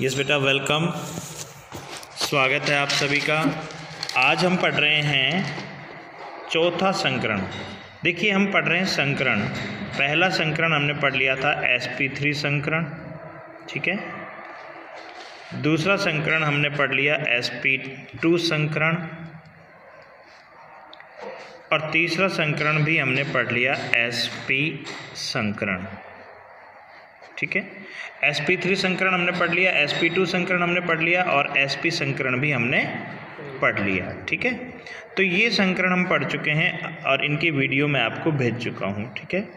Yes बेटा, welcome. स्वागत है आप सभी का। आज हम पढ़ रहे हैं चौथा संकरण। देखिए, हम पढ़ रहे हैं संकरण। पहला संकरण हमने पढ़ लिया था sp3 संकरण, ठीक है। दूसरा संकरण हमने पढ़ लिया sp2 संकरण, और तीसरा संकरण भी हमने पढ़ लिया sp संकरण, ठीक है। sp3 संकरण हमने पढ़ लिया, sp2 संकरण हमने पढ़ लिया, और sp संकरण भी हमने पढ़ लिया, ठीक है। तो ये संकरण हम पढ़ चुके हैं और इनकी वीडियो मैं आपको भेज चुका हूँ, ठीक है।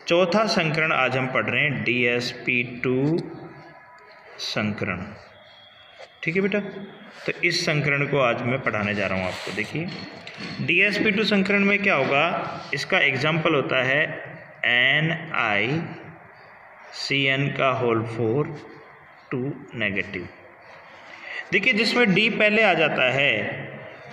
चौथा संकरण आज हम पढ़ रहे हैं dsp2 संकरण, ठीक है बेटा। तो इस संकरण को आज मैं पढ़ाने जा रहा हूँ आपको। देखिए, dsp2 संकरण में क्या होगा, इसका एग्जाम्पल होता है NiCN का होल 4 2 नेगेटिव। देखिए, जिसमें D पहले आ जाता है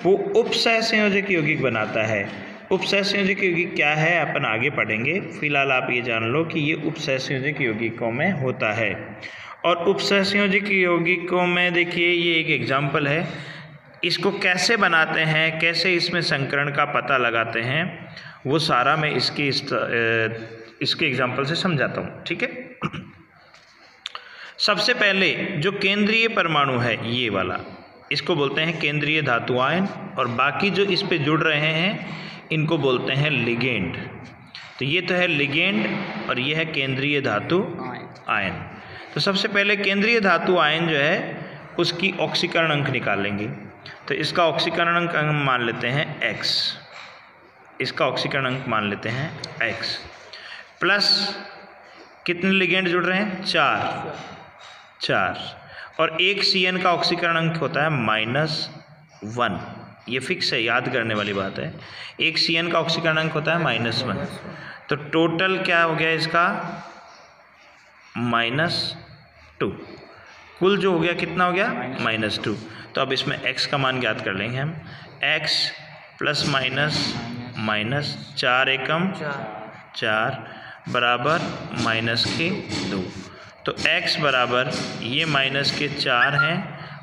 वो उपसहसंयोजक यौगिक बनाता है। उपसहसंयोजक यौगिक क्या है अपन आगे पढ़ेंगे, फिलहाल आप ये जान लो कि ये उपसहसंयोजक यौगिकों में होता है। और उपसहसंयोजक यौगिकों में देखिए, ये एक एग्जाम्पल है। इसको कैसे बनाते हैं, कैसे इसमें संकरण का पता लगाते हैं, वो सारा मैं इसके एग्जाम्पल से समझाता हूँ, ठीक है। सबसे पहले जो केंद्रीय परमाणु है ये वाला, इसको बोलते हैं केंद्रीय धातु आयन, और बाकी जो इस पे जुड़ रहे हैं इनको बोलते हैं लिगेंड। तो ये तो है लिगेंड और ये है केंद्रीय धातु आयन। तो सबसे पहले केंद्रीय धातु आयन जो है उसकी ऑक्सीकरण अंक निकालेंगे। तो इसका ऑक्सीकरण अंक हम मान लेते हैं x, इसका ऑक्सीकरण अंक मान लेते हैं x, प्लस कितने लिगेंड जुड़ रहे हैं, 4, और एक CN का ऑक्सीकरण अंक होता है -1। ये फिक्स है, याद करने वाली बात है। एक CN का ऑक्सीकरण अंक होता है -1। तो टोटल क्या हो गया इसका, -2। कुल जो हो गया कितना हो गया, -2। तो अब इसमें x का मान ज्ञात कर लेंगे हम। x प्लस माइनस 4 एकम 4 बराबर -2। तो x बराबर ये -4 हैं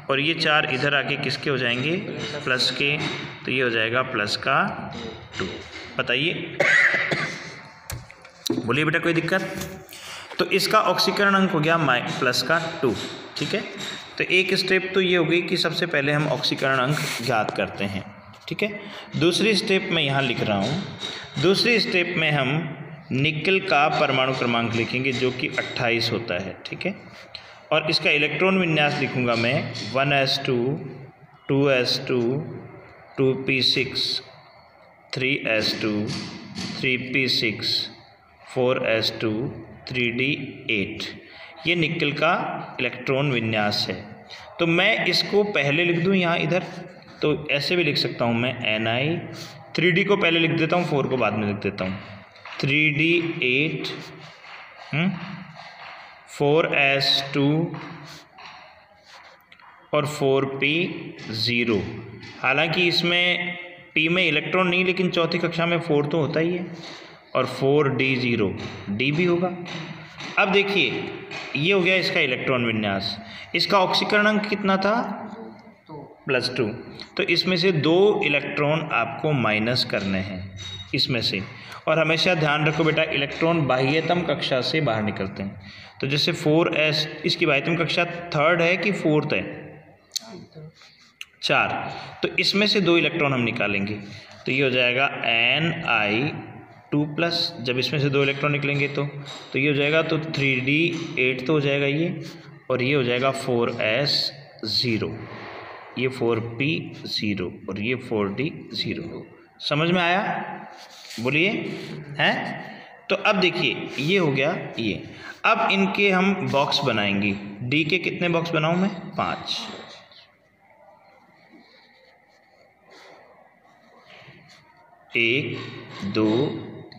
और ये 4 इधर आके किसके हो जाएंगे, प्लस के। तो ये हो जाएगा +2। बताइए, बोलिए बेटा, कोई दिक्कत। तो इसका ऑक्सीकरण अंक हो गया +2, ठीक है। तो एक स्टेप तो ये हो गई कि सबसे पहले हम ऑक्सीकरण अंक ज्ञात करते हैं, ठीक है। दूसरी स्टेप मैं यहाँ लिख रहा हूँ। दूसरी स्टेप में हम निकल का परमाणु क्रमांक लिखेंगे जो कि 28 होता है, ठीक है। और इसका इलेक्ट्रॉन विन्यास लिखूंगा मैं 1s2 2s2 2p6 3s2 3p6 4s2 3d8। ये निकल का इलेक्ट्रॉन विन्यास है। तो मैं इसको पहले लिख दूं यहाँ इधर, तो ऐसे भी लिख सकता हूँ मैं Ni। 3d को पहले लिख देता हूँ, 4 को बाद में लिख देता हूँ। 3d8 4s2 और 4p0। हालांकि इसमें p में इलेक्ट्रॉन नहीं, लेकिन चौथी कक्षा में 4 तो होता ही है, और 4d0 d भी होगा। अब देखिए, ये हो गया इसका इलेक्ट्रॉन विन्यास। इसका ऑक्सीकरण अंक कितना था, +2। तो इसमें से 2 इलेक्ट्रॉन आपको माइनस करने हैं इसमें से। और हमेशा ध्यान रखो बेटा, इलेक्ट्रॉन बाह्यतम कक्षा से बाहर निकलते हैं। तो जैसे 4s, इसकी बाह्यतम कक्षा 3rd है कि 4th है, 4। तो इसमें से 2 इलेक्ट्रॉन हम निकालेंगे। तो ये हो जाएगा Ni2+, जब इसमें से 2 इलेक्ट्रॉन निकलेंगे तो ये हो जाएगा, तो 3d8 तो हो जाएगा ये, और ये हो जाएगा 4s0, ये 4p0 और ये 4d0। समझ में आया, बोलिए, हैं। तो अब देखिए, ये हो गया ये। अब इनके हम बॉक्स बनाएंगे। D के कितने बॉक्स बनाऊं मैं, 5। एक 2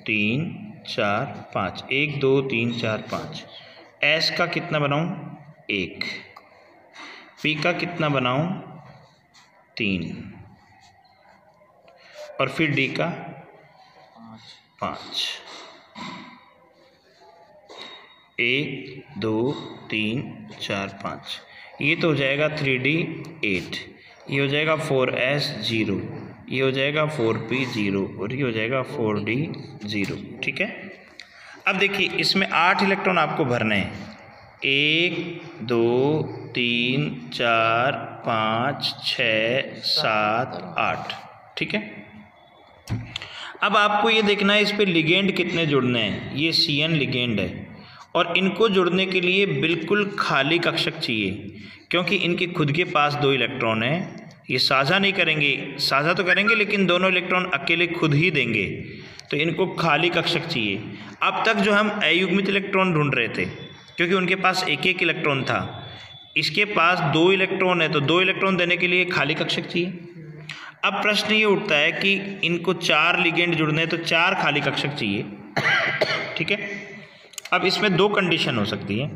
3 4 5, 1 2 3 4 5। S का कितना बनाऊं, 1। P का कितना बनाऊं, 3। और फिर D का 5। 1 2 3 4 5। ये तो हो जाएगा 3D8, ये हो जाएगा 4s0, ये हो जाएगा 4p0 और ये हो जाएगा 4d0। ठीक है, अब देखिए इसमें 8 इलेक्ट्रॉन आपको भरने हैं, 1 2 3 4 5 6 7 8। ठीक है, अब आपको ये देखना है इस पे लिगेंड कितने जुड़ने हैं। ये CN लिगेंड है और इनको जुड़ने के लिए बिल्कुल खाली कक्षक चाहिए, क्योंकि इनके खुद के पास 2 इलेक्ट्रॉन हैं। ये साझा नहीं करेंगे, साझा तो करेंगे लेकिन दोनों इलेक्ट्रॉन अकेले खुद ही देंगे, तो इनको खाली कक्षक चाहिए। अब तक जो हम अयुग्मित इलेक्ट्रॉन ढूंढ रहे थे, क्योंकि उनके पास एक एक इलेक्ट्रॉन था, इसके पास 2 इलेक्ट्रॉन है, तो 2 इलेक्ट्रॉन देने के लिए खाली कक्षक चाहिए। अब प्रश्न ये उठता है कि इनको 4 लिगेंड जुड़ने हैं तो 4 खाली कक्षक चाहिए। ठीक है, अब इसमें 2 कंडीशन हो सकती है,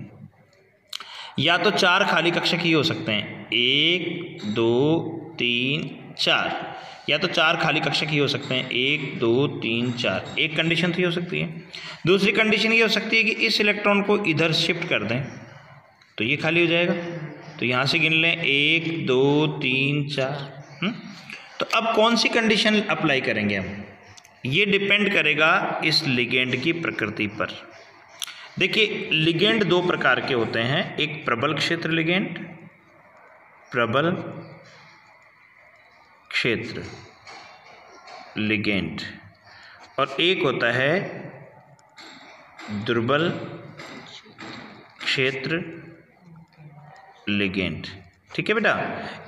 या तो 4 खाली कक्षक ही हो सकते हैं, 1 2 3 4, या तो 4 खाली कक्षक ही हो सकते हैं, 1 2 3 4। एक कंडीशन तो ये हो सकती है। दूसरी कंडीशन ये हो सकती है कि इस इलेक्ट्रॉन को इधर शिफ्ट कर दें तो ये खाली हो जाएगा, तो यहाँ से गिन लें 1 2 3 4। तो अब कौन सी कंडीशन अप्लाई करेंगे हम, ये डिपेंड करेगा इस लिगेंड की प्रकृति पर। देखिए लिगेंड 2 प्रकार के होते हैं, एक प्रबल क्षेत्र लिगेंड, प्रबल क्षेत्र लिगेंड, और एक होता है दुर्बल क्षेत्र लिगेंड। ठीक है बेटा,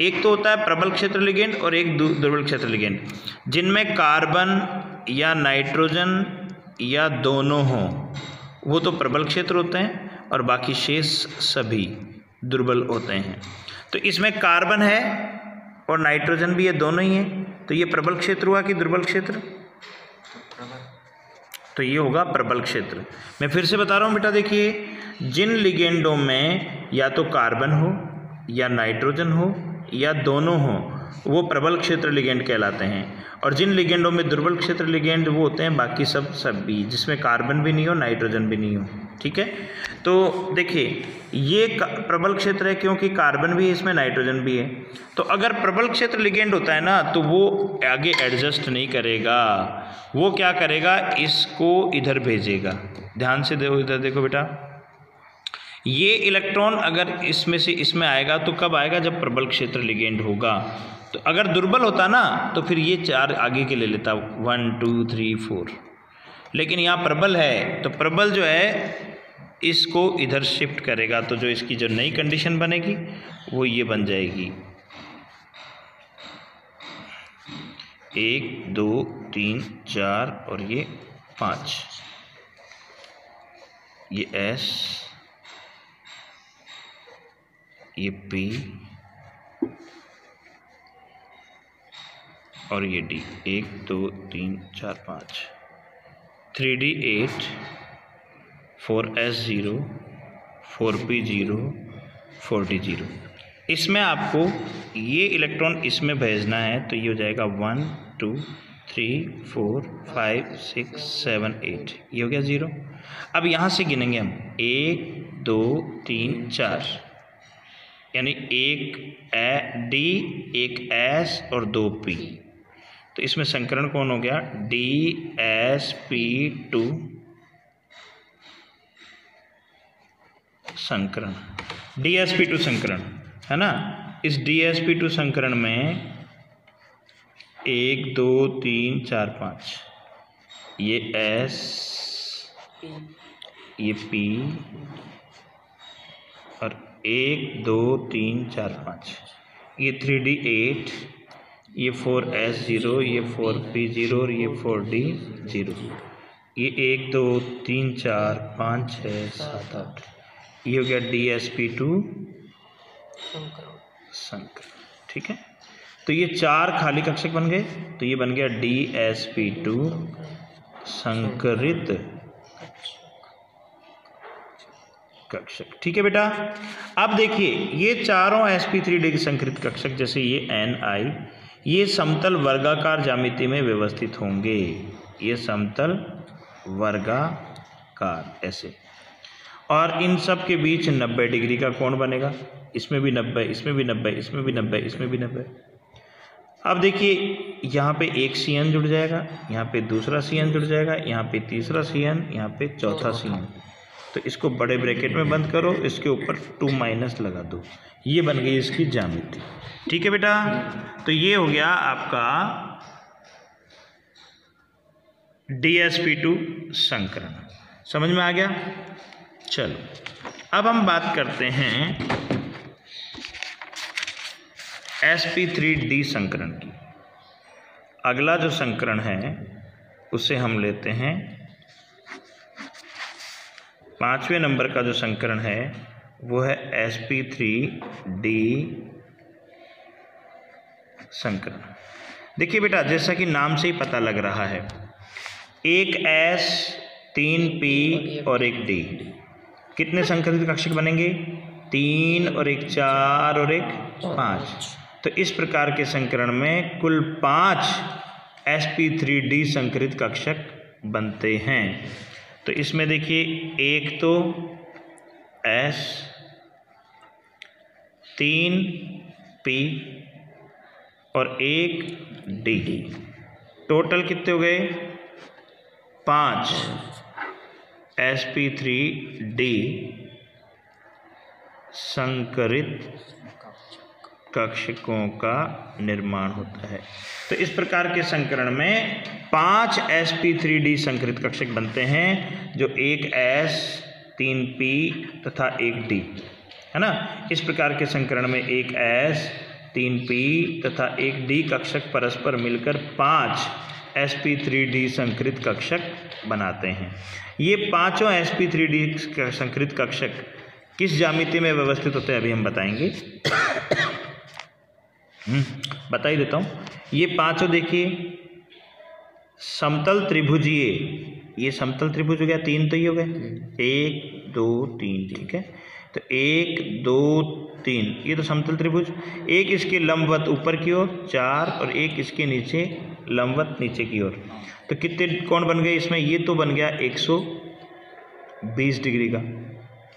एक तो होता है प्रबल क्षेत्र लिगेंड और एक दुर्बल क्षेत्र लिगेंड, जिनमें कार्बन या नाइट्रोजन या दोनों हों वो तो प्रबल क्षेत्र होते हैं और बाकी शेष सभी दुर्बल होते हैं। तो इसमें कार्बन है और नाइट्रोजन भी है, दोनों ही हैं, तो ये प्रबल क्षेत्र हुआ कि दुर्बल क्षेत्र? तो ये होगा प्रबल क्षेत्र। मैं फिर से बता रहा हूँ बेटा, देखिए जिन लिगेंडों में या तो कार्बन हो या नाइट्रोजन हो या दोनों हो वो प्रबल क्षेत्र लिगेंड कहलाते हैं, और जिन लिगेंडों में दुर्बल क्षेत्र लिगेंड वो होते हैं बाकी सभी जिसमें कार्बन भी नहीं हो नाइट्रोजन भी नहीं हो। ठीक है, तो देखिए ये प्रबल क्षेत्र है क्योंकि कार्बन भी है इसमें, नाइट्रोजन भी है। तो अगर प्रबल क्षेत्र लिगेंड होता है ना तो वो आगे एडजस्ट नहीं करेगा, वो क्या करेगा, इसको इधर भेजेगा। ध्यान से देखो, इधर देखो बेटा, ये इलेक्ट्रॉन अगर इसमें से इसमें आएगा तो कब आएगा, जब प्रबल क्षेत्र लिगेंड होगा। तो अगर दुर्बल होता ना तो फिर ये 4 आगे के ले लेता, 1 2 3 4, लेकिन यहाँ प्रबल है तो प्रबल जो है इसको इधर शिफ्ट करेगा, तो जो इसकी जो नई कंडीशन बनेगी वो ये बन जाएगी 1 2 3 4 और ये 5, ये S, ये P और ये D, 1 2 3 4 5, 3D8, 4S0, 4P0, 4D0। इसमें आपको ये इलेक्ट्रॉन इसमें भेजना है तो ये हो जाएगा 1 2 3 4 5 6 7 8, ये हो गया 0। अब यहाँ से गिनेंगे हम 1 2 3 4, यानी एक D, एक S और 2 P, तो इसमें संकरण कौन हो गया, DsP2 संकरण, DsP2 संकरण है ना। इस DsP2 संकरण में 1 2 3 4 5, ये S, ये P और 1 2 3 4 5, ये 3D8, ये 4S0, ये 4P0 और ये 4D0, ये 1 2 3 4 5 6 7 8, ये हो गया DsP2 संकरण। ठीक है, तो ये 4 खाली कक्षक बन गए, तो ये बन गया DsP2 संकरित कक्षक। ठीक है बेटा, अब देखिए ये चारों sp3d संकरित कक्षक, जैसे ये Ni, ये समतल वर्गाकार ज्यामिति में व्यवस्थित होंगे, ये समतल वर्गाकार ऐसे, और इन सब के बीच 90 डिग्री का कोण बनेगा। इसमें भी 90, इसमें भी 90, इसमें भी 90, इसमें भी 90। अब देखिए यहाँ पे एक CN जुड़ जाएगा, यहाँ पे दूसरा CN जुड़ जाएगा, यहाँ पे तीसरा CN, यहाँ पे चौथा CN। तो इसको बड़े ब्रैकेट में बंद करो, इसके ऊपर 2 लगा दो। ये बन गई इसकी ज्यामिति। ठीक है बेटा, तो ये हो गया आपका DsP2 संकरण। समझ में आ गया? चलो अब हम बात करते हैं sp3d संकरण की। अगला जो संकरण है उसे हम लेते हैं 5वें नंबर का जो संकरण है वो है sp3d संकरण। देखिए बेटा, जैसा कि नाम से ही पता लग रहा है, एक S 3 P और एक D। कितने संकरित कक्षक बनेंगे? 3 और एक 4 और एक 5। तो इस प्रकार के संकरण में कुल 5 sp3d संकरित कक्षक बनते हैं। तो इसमें देखिए, एक तो S 3 P और एक D। टोटल कितने हो गए? 5 sp3d संकरित कक्षकों का निर्माण होता है। तो इस प्रकार के संकरण में 5 sp3d संकरित कक्षक बनते हैं, जो एक S 3 P तथा एक D है ना। इस प्रकार के संकरण में एक S 3 P तथा एक D कक्षक परस्पर मिलकर 5 sp3d संकरित कक्षक बनाते हैं। ये पांचों sp3d संकरित कक्षक किस ज्यामिति में व्यवस्थित होते हैं अभी हम बताएंगे। बता ही देता हूँ। ये पांचों देखिए समतल त्रिभुजीय, ये समतल त्रिभुज हो गया, 3 तो ये हो गए, 1 2 3। ठीक है, तो 1 2 3 ये तो समतल त्रिभुज। एक इसके लंबवत ऊपर की ओर 4 और एक इसके नीचे लंबवत नीचे की ओर। तो कितने कोण बन गए इसमें? ये तो बन गया 120 डिग्री का,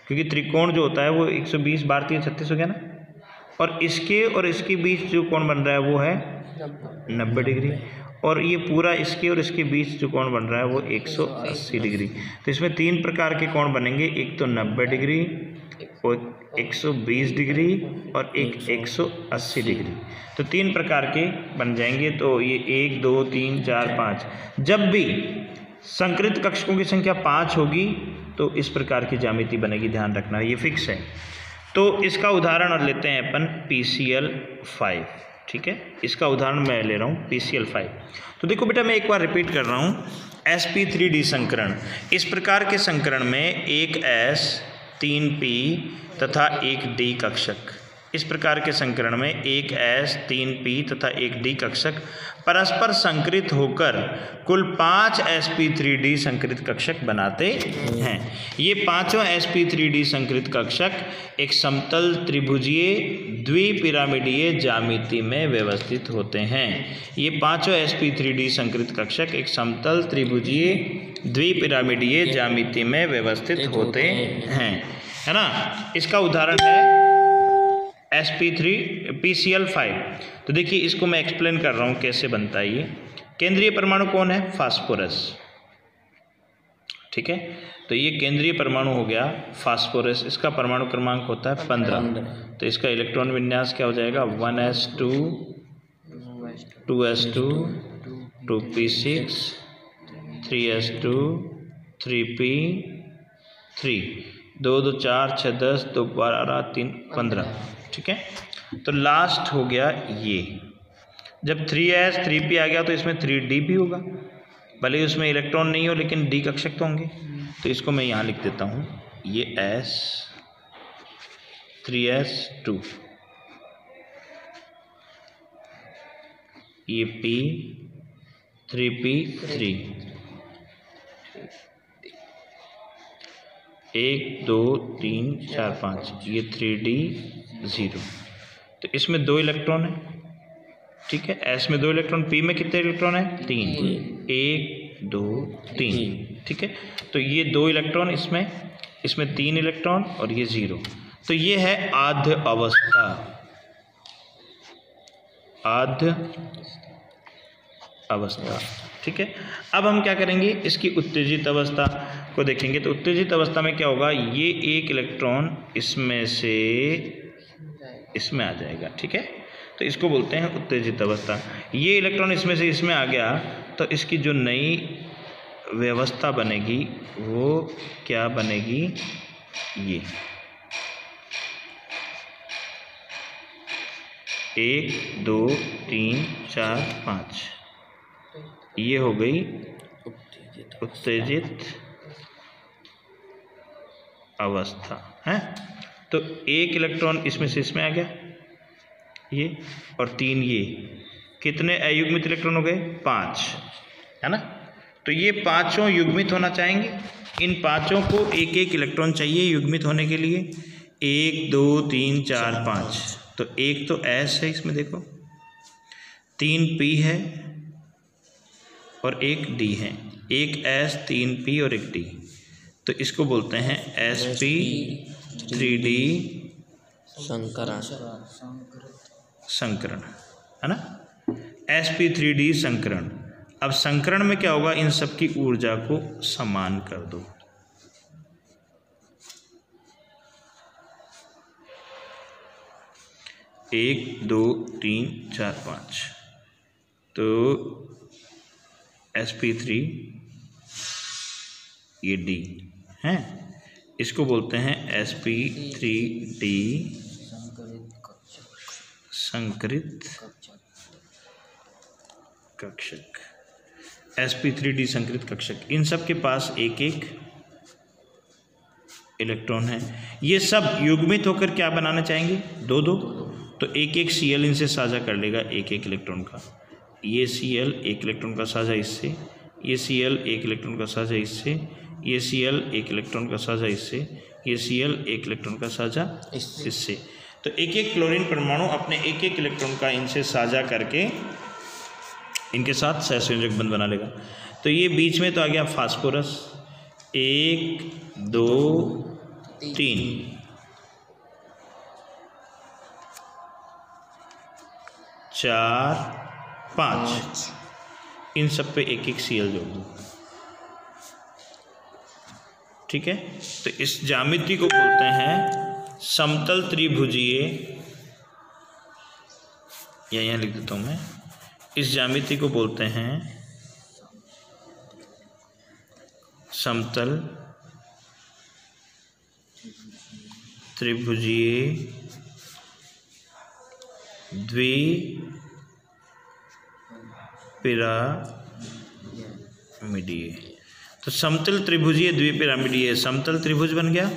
क्योंकि त्रिकोण जो होता है वो 120 बार 3 36 हो गया ना। और इसके बीच जो कोण बन रहा है वो है 90 डिग्री, और ये पूरा इसके और इसके बीच जो कोण बन रहा है वो 180 डिग्री। तो इसमें 3 प्रकार के कोण बनेंगे, एक तो 90 डिग्री और 120 डिग्री और एक 180 डिग्री। तो 3 प्रकार के बन जाएंगे। तो ये 1 2 3 4 5। जब भी संकरित कक्षकों की संख्या 5 होगी तो इस प्रकार की ज्यामिति बनेगी, ध्यान रखना, ये फिक्स है। तो इसका उदाहरण लेते हैं अपन PCl5। ठीक है, इसका उदाहरण मैं ले रहा हूँ PCl5। तो देखो बेटा, मैं एक बार रिपीट कर रहा हूँ, sp3d संकरण। इस प्रकार के संकरण में एक S 3 P तथा एक D कक्षक। इस प्रकार के संकरण में एक S 3 P तथा एक D कक्षक परस्पर संकरित होकर कुल 5 sp3d संकरित कक्षक बनाते हैं। ये पांचों sp3d संकरित कक्षक एक समतल त्रिभुजीय द्विपिरामिडीय ज्यामिति में व्यवस्थित होते हैं। ये पांचों sp3d संकरित कक्षक एक समतल त्रिभुजीय द्विपिरामिडीय ज्यामिति में व्यवस्थित होते हैं, है ना। इसका उदाहरण है PCl5। तो देखिए, इसको मैं एक्सप्लेन कर रहा हूँ कैसे बनता है ये। केंद्रीय परमाणु कौन है? फास्फोरस। ठीक है, तो ये केंद्रीय परमाणु हो गया फास्फोरस। इसका परमाणु क्रमांक होता है 15। तो इसका इलेक्ट्रॉन विन्यास क्या हो जाएगा? 1s2 2s2 2p6 3s2 3p3 2 2 4 6 10 2 12 3 15। ठीक है, तो लास्ट हो गया ये। जब 3s 3p आ गया तो इसमें 3d भी होगा, भले ही उसमें इलेक्ट्रॉन नहीं हो लेकिन d कक्षक तो होंगे। तो इसको मैं यहाँ लिख देता हूँ, ये s 3s2, ये p 3p3, 1 2 3 4 5, ये 3d 0। तो इसमें 2 इलेक्ट्रॉन है। ठीक है, S में 2 इलेक्ट्रॉन, P में कितने इलेक्ट्रॉन है? 3, 1 2 3। ठीक है, तो ये 2 इलेक्ट्रॉन इसमें इसमें 3 इलेक्ट्रॉन और ये 0, तो ये है आद्य अवस्था। आद्य अवस्था, ठीक है। अब हम क्या करेंगे, इसकी उत्तेजित अवस्था को देखेंगे। तो उत्तेजित अवस्था में क्या होगा, ये एक इलेक्ट्रॉन इसमें से इसमें आ जाएगा, ठीक है। तो इसको बोलते हैं उत्तेजित अवस्था। ये इलेक्ट्रॉन इसमें से इसमें आ गया तो इसकी जो नई व्यवस्था बनेगी वो क्या बनेगी, ये 1 2 3 4 5, ये हो गई उत्तेजित अवस्था है। तो एक इलेक्ट्रॉन इसमें से इसमें आ गया ये, और 3 ये, कितने अयुग्मित इलेक्ट्रॉन हो गए, 5, है ना। तो ये पांचों युग्मित होना चाहेंगे। इन पांचों को एक एक इलेक्ट्रॉन चाहिए युग्मित होने के लिए, 1 2 3 4 5। तो एक तो S है इसमें देखो, 3 P है और एक D है, एक S 3 P और एक D। तो इसको बोलते हैं sp3d संकरण, है ना, sp3d संकरण। अब संकरण में क्या होगा, इन सब की ऊर्जा को समान कर दो। एक 2 3 4 5, तो sp3 ये D है, इसको बोलते हैं sp3d संकरित कक्षक। sp3d संकरित कक्षक, इन सब के पास एक एक इलेक्ट्रॉन है। ये सब युग्मित होकर क्या बनाना चाहेंगे, 2 2। तो एक एक Cl इनसे साझा कर लेगा एक एक इलेक्ट्रॉन का। ये Cl एक इलेक्ट्रॉन का साझा इससे, ये Cl एक इलेक्ट्रॉन का साझा इससे, ये Cl एक इलेक्ट्रॉन का साझा इससे, ये Cl एक इलेक्ट्रॉन का साझा इससे। तो एक एक क्लोरीन परमाणु अपने एक एक इलेक्ट्रॉन का इनसे साझा करके इनके साथ सहसंयोजक बंध बना लेगा। तो ये बीच में तो आ गया फास्फोरस, 1 2 3, 4 5, इन सब पे एक एक Cl जोड़ दो, ठीक है। तो इस ज्यामिति को बोलते हैं समतल त्रिभुजीय, या यहाँ लिख देता हूँ मैं, इस ज्यामिति को बोलते हैं समतल त्रिभुजीय द्विपिरामिडीय। तो समतल त्रिभुजीय द्विपिरामिडीय, समतल त्रिभुज बन गया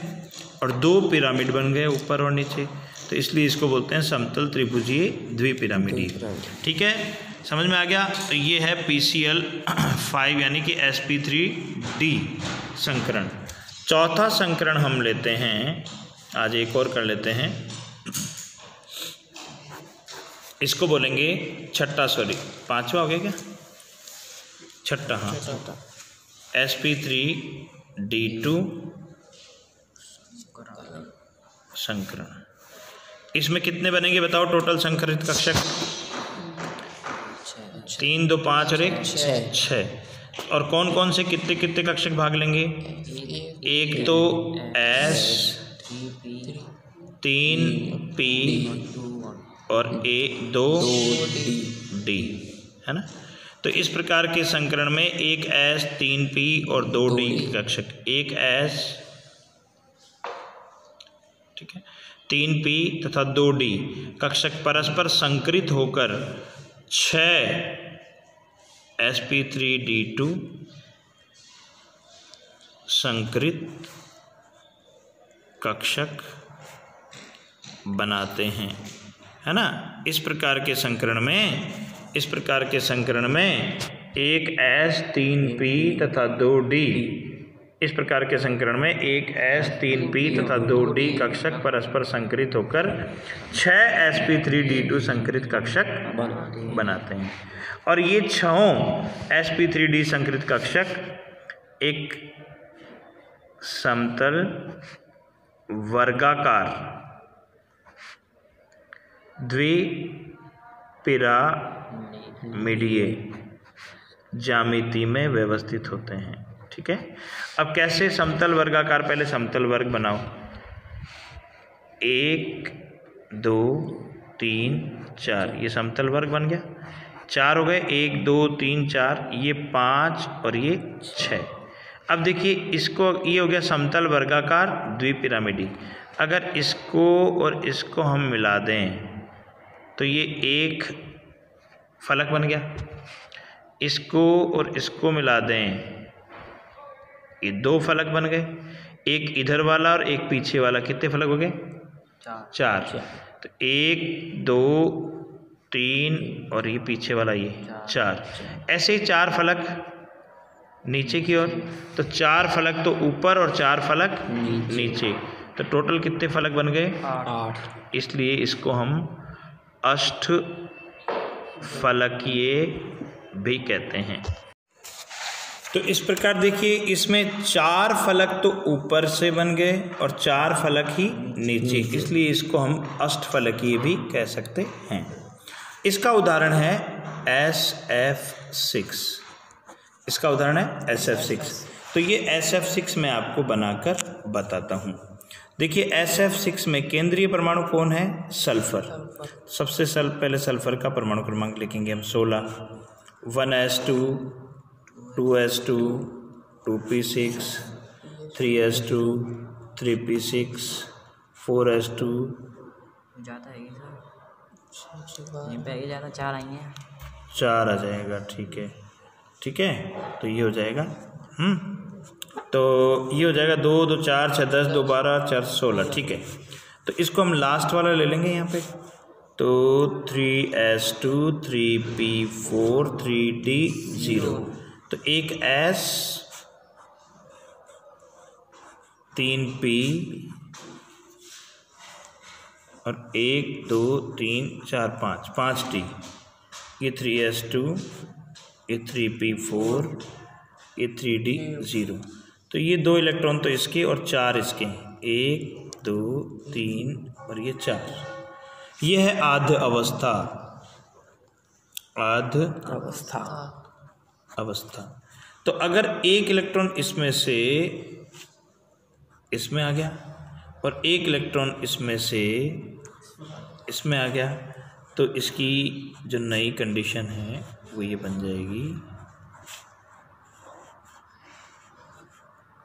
और 2 पिरामिड बन गए ऊपर और नीचे, तो इसलिए इसको बोलते हैं समतल त्रिभुजीय द्विपिरामिडीय, ठीक है, समझ में आ गया। तो ये है PCl5 यानी कि sp3d संकरण। चौथा संकरण हम लेते हैं, आज एक और कर लेते हैं, इसको बोलेंगे छठा, सॉरी 5वां हो गया क्या, छठा, हाँ, sp3d2 संकरण। इसमें कितने बनेंगे बताओ टोटल संकरित कक्षक, 3 2 5 और 1 6। और कौन कौन से कितने कितने कक्षक भाग लेंगे, एक तो S 3 P और 2 D, है ना। तो इस प्रकार के संकरण में एक S 3 P और 2 D कक्षक, एक S, ठीक है, 3 P तथा 2 D कक्षक परस्पर संकरित होकर 6 sp3d2 संकरित कक्षक बनाते हैं, है ना। इस प्रकार के संकरण में एक S 3 P तथा 2 D, इस प्रकार के संकरण में एक S 3 P तथा 2 D कक्षक परस्पर संकरित होकर 6 sp3d2 संकरित कक्षक बनाते हैं। और ये 6 sp3d संकरित कक्षक एक समतल वर्गाकार द्विपिरामिडीय ज्यामिति में व्यवस्थित होते हैं। ठीक है, अब कैसे समतल वर्गाकार, पहले समतल वर्ग बनाओ। 1 2 3 4, ये समतल वर्ग बन गया। 4 हो गए, 1 2 3 4, ये 5 और ये 6। अब देखिए इसको, ये हो गया समतल वर्गाकार द्विपिरामिडी। अगर इसको और इसको हम मिला दें तो ये एक फलक बन गया। इसको और इसको मिला दें, ये 2 फलक बन गए, एक इधर वाला और एक पीछे वाला। कितने फलक हो गए? 4। तो 1 2 3 और ये पीछे वाला ये 4। ऐसे ही 4 फलक नीचे की ओर, तो 4 फलक तो ऊपर और 4 फलक नीचे, तो टोटल कितने फलक बन गए? 8। इसलिए इसको हम अष्टफलकीय भी कहते हैं। तो इस प्रकार देखिए, इसमें 4 फलक तो ऊपर से बन गए और 4 फलक ही नीचे, इसलिए इसको हम अष्टफलकीय भी कह सकते हैं। इसका उदाहरण है SF6। इसका उदाहरण है SF6। तो ये SF6 मैं आपको बनाकर बताता हूँ। देखिए SF6 में केंद्रीय परमाणु कौन है? सल्फर। सबसे पहले सल्फर का परमाणु क्रमांक लिखेंगे हम 16। 1s2 2s2 2p6 3s2 3p6 4s2 ज़्यादा है सर, ज़्यादा 4 आएंगे, 4 आ जाएगा। ठीक है, ठीक है, तो ये हो जाएगा। तो ये हो जाएगा 2 2 4 6 10 2 12 4 16। ठीक है, तो इसको हम लास्ट वाला ले लेंगे यहाँ पे। तो 3s2 3p4 3d0, तो एक S 3p और 1 2 3 4 5d, ये 3s2, ये 3p4, ये 3d0। तो ये 2 इलेक्ट्रॉन तो इसके और 4 इसके हैं, 1 2 3 और ये 4। ये है आद्य अवस्था। आद्य अवस्था। तो अगर एक इलेक्ट्रॉन इसमें से इसमें आ गया और एक इलेक्ट्रॉन इसमें से इसमें आ गया, तो इसकी जो नई कंडीशन है वो ये बन जाएगी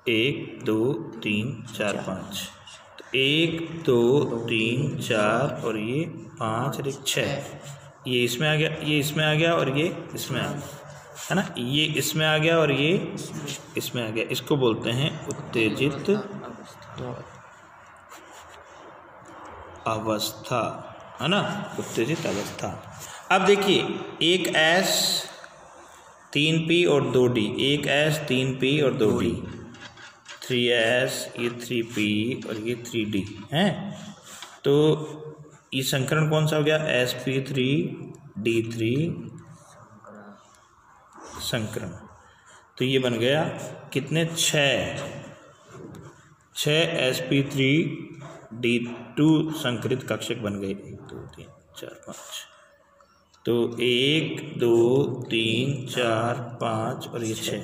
1 2 3 4 5। तो 1 2 3 4 और ये 5 और 6, ये इसमें आ गया, ये इसमें आ गया और ये इसमें आ गया, है ना। ये इसमें आ गया और ये इसमें आ गया। इसको बोलते हैं उत्तेजित अवस्था, है ना, उत्तेजित अवस्था। अब देखिए, एक S 3p और 2d, एक S 3p और 2d, 3s, ये 3p और ये 3d हैं। तो ये संकरण कौन सा हो गया? sp3d3 संकरण। तो ये बन गया कितने? 6 sp3d2 संकरित कक्षक बन गए। 1 2 3 4 5। तो 1 2 3 4 5 और ये 6,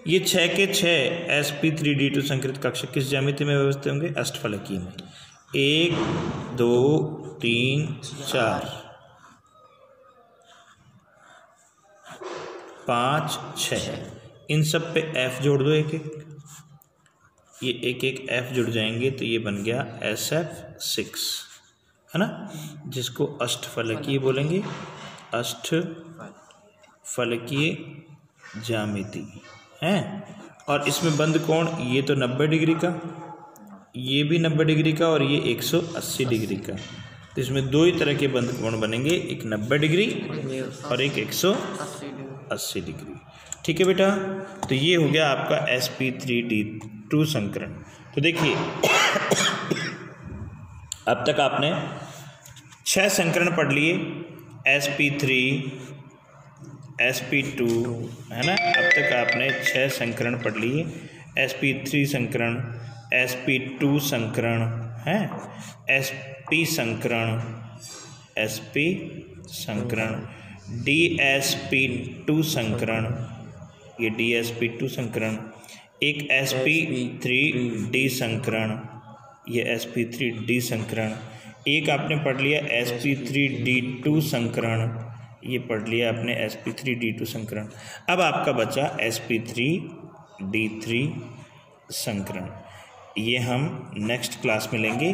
ये 6 के 6 sp3d2 संकरित कक्षक किस ज्यामिति में व्यवस्थित होंगे? अष्टफलकीय में। 1 2 3 4 5 6, इन सब पे F जोड़ दो, एक एक, ये एक एक F जुड़ जाएंगे, तो ये बन गया SF6, है ना, जिसको अष्टफलकीय बोलेंगे। अष्टफलकीय ज्यामिति है। और इसमें बंद कोण, ये तो 90 डिग्री का, ये भी 90 डिग्री का और ये 180 डिग्री का। तो इसमें 2 ही तरह के बंद कोण बनेंगे, एक 90 डिग्री और एक 180 डिग्री। ठीक है बेटा, तो ये हो गया आपका sp3d2 संकरण। तो देखिए अब तक आपने 6 संकरण पढ़ लिए, sp3 sp2 है ना। अब तक आपने 6 संकरण पढ़ लिए। sp3 संकरण, sp2 संकरण है, sp संकरण, sp संकरण, dsp2 संकरण, ये dsp2 संकरण, एक sp3d संकरण, ये sp3d संकरण, एक आपने पढ़ लिया sp3d2 संकरण, ये पढ़ लिया आपने sp3d2 संकरण। अब आपका बचा sp3d3 संकरण। ये हम नेक्स्ट क्लास में लेंगे।